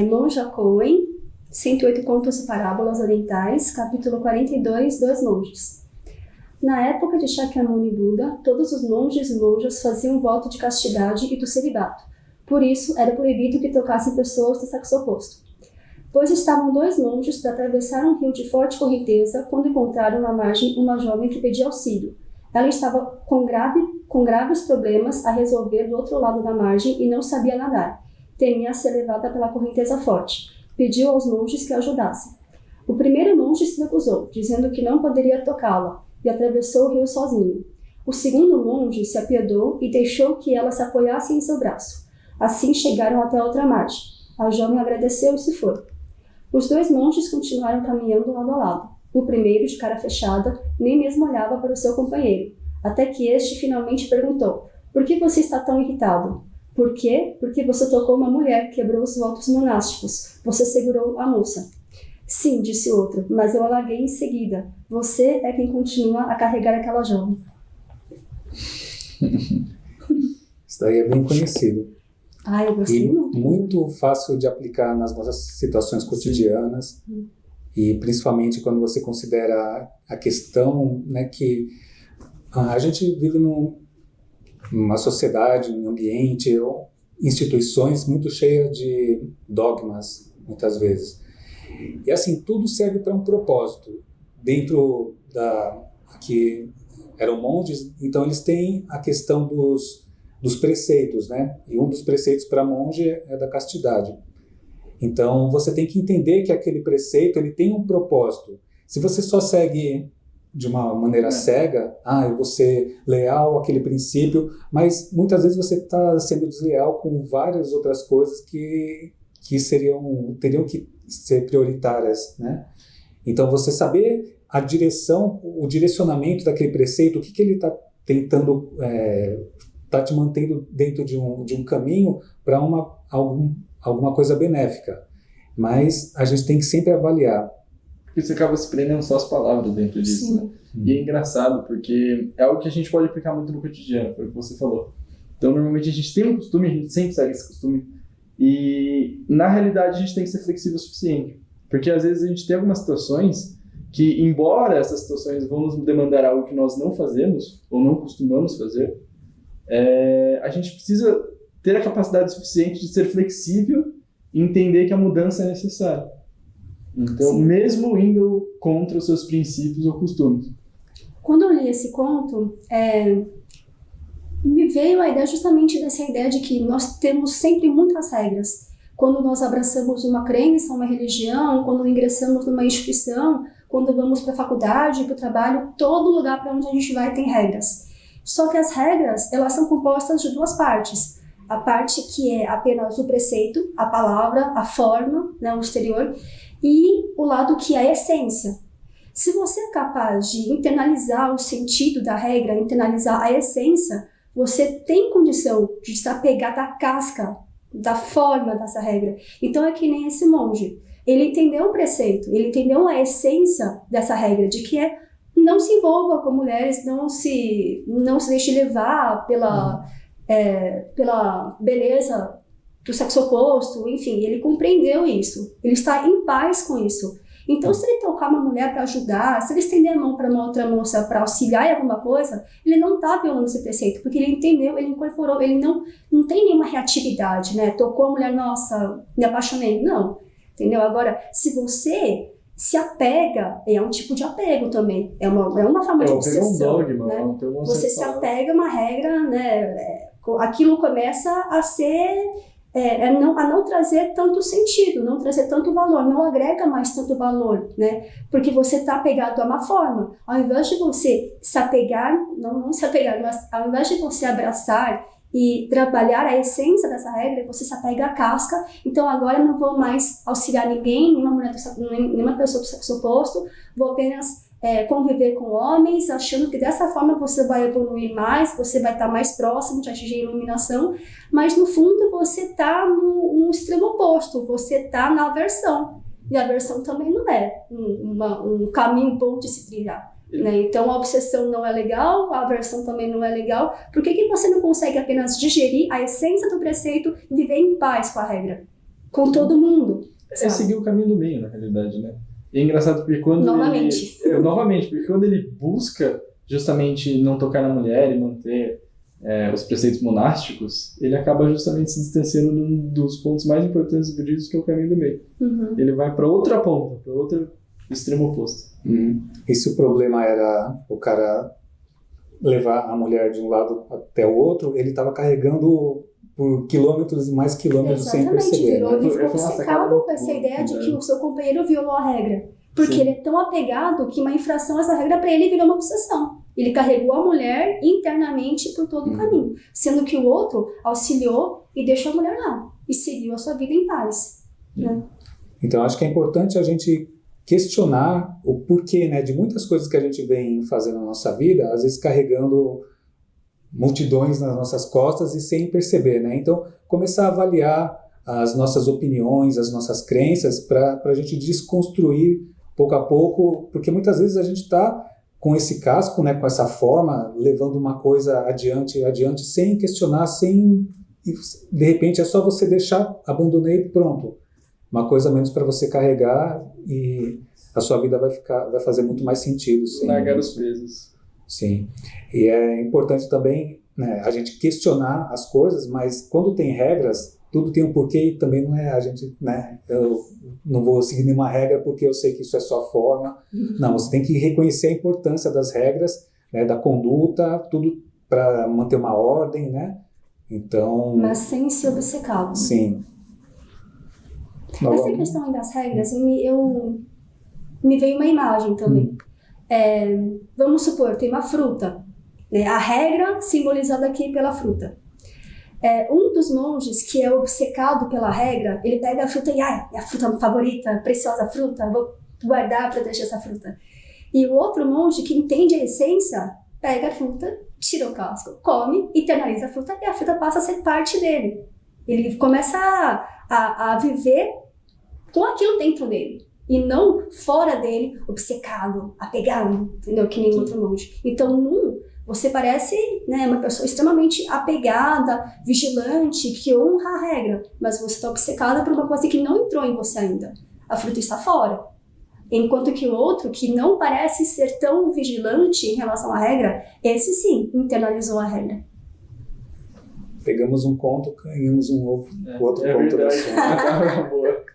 Monja Coen, 108 Contos e Parábolas Orientais, capítulo 42, Dois Monges. Na época de Shakyamuni Buda, todos os monges e monjas faziam voto de castidade e do celibato. Por isso, era proibido que tocassem pessoas do sexo oposto. Pois estavam dois monges para atravessar um rio de forte correnteza quando encontraram na margem uma jovem que pedia auxílio. Ela estava com graves problemas a resolver do outro lado da margem e não sabia nadar. Temia ser levada pela correnteza forte. Pediu aos monges que a ajudassem. O primeiro monge se recusou, dizendo que não poderia tocá-la, e atravessou o rio sozinho. O segundo monge se apiedou e deixou que ela se apoiasse em seu braço. Assim chegaram até a outra margem. A jovem agradeceu e se foi. Os dois monges continuaram caminhando lado a lado. O primeiro, de cara fechada, nem mesmo olhava para o seu companheiro, até que este finalmente perguntou: "Por que você está tão irritado?" "Por quê? Porque você tocou uma mulher, quebrou os votos monásticos. Você segurou a moça." "Sim", disse o outro, "mas eu a larguei em seguida. Você é quem continua a carregar aquela jovem." Isso daí é bem conhecido. Eu gostei muito. Muito fácil de aplicar nas nossas situações cotidianas. E principalmente quando você considera a questão, né, que a gente vive numa sociedade, um ambiente ou instituições muito cheias de dogmas, muitas vezes. E assim, tudo serve para um propósito. Dentro que eram monges, então eles têm a questão dos preceitos, né? E um dos preceitos para monge é da castidade. Então, você tem que entender que aquele preceito ele tem um propósito. Se você só segue de uma maneira cega, eu vou ser leal àquele princípio, mas muitas vezes você está sendo desleal com várias outras coisas que teriam que ser prioritárias, né? Então, você saber a direção, o direcionamento daquele preceito, o que ele está tentando, está te mantendo dentro de um caminho para alguma coisa benéfica. Mas a gente tem que sempre avaliar. Porque você acaba se prendendo só as palavras dentro disso, Sim. né? E é engraçado, porque é algo que a gente pode aplicar muito no cotidiano, foi o que você falou. Então, normalmente a gente tem um costume, a gente sempre segue esse costume, e na realidade a gente tem que ser flexível o suficiente. Porque às vezes a gente tem algumas situações que, embora essas situações vão nos demandar algo que nós não fazemos, ou não costumamos fazer, a gente precisa ter a capacidade suficiente de ser flexível e entender que a mudança é necessária. Então, Sim. Mesmo indo contra os seus princípios ou costumes. Quando eu li esse conto, me veio a ideia justamente dessa ideia de que nós temos sempre muitas regras. Quando nós abraçamos uma crença, uma religião, quando ingressamos numa instituição, quando vamos para a faculdade, para o trabalho, todo lugar para onde a gente vai tem regras. Só que as regras, elas são compostas de duas partes. A parte que é apenas o preceito, a palavra, a forma, né, o exterior, e o lado que é a essência. Se você é capaz de internalizar o sentido da regra, internalizar a essência, você tem condição de se apegar da casca, da forma dessa regra. Então é que nem esse monge. Ele entendeu o preceito, ele entendeu a essência dessa regra, de que não se envolva com mulheres, não se deixe levar pela beleza do sexo oposto, enfim, ele compreendeu isso, ele está em paz com isso. Então, se ele tocar uma mulher para ajudar, se ele estender a mão para uma outra moça para auxiliar em alguma coisa, ele não está violando esse preceito, porque ele entendeu, ele incorporou, ele não tem nenhuma reatividade, né? Tocou a mulher, nossa, me apaixonei. Não, entendeu? Agora, se você se apega, é um tipo de apego também, é uma forma de obsessão. Um dogma, né? um Você se apega a uma regra, né? Aquilo começa a ser... a não trazer tanto sentido, não trazer tanto valor, não agrega mais tanto valor, né? Porque você está apegado a uma forma. Ao invés de você se apegar, não se apegar, mas ao invés de você abraçar e trabalhar a essência dessa regra, você se apega à casca. Então agora eu não vou mais auxiliar ninguém, nenhuma pessoa do sexo oposto, vou apenas conviver com homens, achando que dessa forma você vai evoluir mais, você vai estar mais próximo de atingir a iluminação, mas no fundo você está no extremo oposto, você está na aversão, e a aversão também não é um caminho bom de se trilhar, né? Então a obsessão não é legal, a aversão também não é legal. Por que você não consegue apenas digerir a essência do preceito e viver em paz com a regra? com todo mundo. É seguir o caminho do meio, na realidade, né? E é engraçado porque quando Novamente. Novamente, porque quando ele busca justamente não tocar na mulher e manter os preceitos monásticos, ele acaba justamente se distanciando de um dos pontos mais importantes do budismo, que é o caminho do meio. Ele vai para outra ponta, para outro extremo oposto. E se o problema era o cara levar a mulher de um lado até o outro, ele estava carregando por quilômetros e mais quilômetros sem perceber. Ele ficou obcecado com essa ideia de que o seu companheiro violou a regra. Porque ele é tão apegado que uma infração a essa regra para ele virou uma obsessão. Ele carregou a mulher internamente por todo o caminho, sendo que o outro auxiliou e deixou a mulher lá e seguiu a sua vida em paz. Né? Então acho que é importante a gente questionar o porquê, né, de muitas coisas que a gente vem fazendo na nossa vida, às vezes carregando multidões nas nossas costas e sem perceber, né? Então começar a avaliar as nossas opiniões, as nossas crenças, para a gente desconstruir pouco a pouco, porque muitas vezes a gente está com esse casco, né, com essa forma, levando uma coisa adiante, sem questionar, e de repente é só você deixar, abandonei e pronto. Uma coisa a menos para você carregar e a sua vida vai fazer muito mais sentido. Largar os pesos. Sim. E é importante também, né, a gente questionar as coisas, mas quando tem regras, tudo tem um porquê e também não é a gente, né, eu não vou seguir nenhuma regra porque eu sei que isso é só forma. Não, você tem que reconhecer a importância das regras, né, da conduta, tudo para manter uma ordem, né? Então... Mas sem ser obcecado. Sim. Essa questão das regras, me veio uma imagem também. Vamos supor, tem uma fruta, né? A regra simbolizada aqui pela fruta. Um dos monges que é obcecado pela regra, ele pega a fruta e é a fruta favorita, preciosa fruta, vou guardar, proteger essa fruta. E o outro monge que entende a essência, pega a fruta, tira o casco, come, internaliza a fruta e a fruta passa a ser parte dele. Ele começa a viver com aquilo dentro dele e não fora dele, obcecado, apegado, entendeu? Que nem outro monge. Então, você parece, né, uma pessoa extremamente apegada, vigilante, que honra a regra, mas você está obcecada por uma coisa que não entrou em você ainda. A fruta está fora. Enquanto que o outro, que não parece ser tão vigilante em relação à regra, esse sim internalizou a regra. Pegamos um conto, ganhamos outro conto da sua. Boa.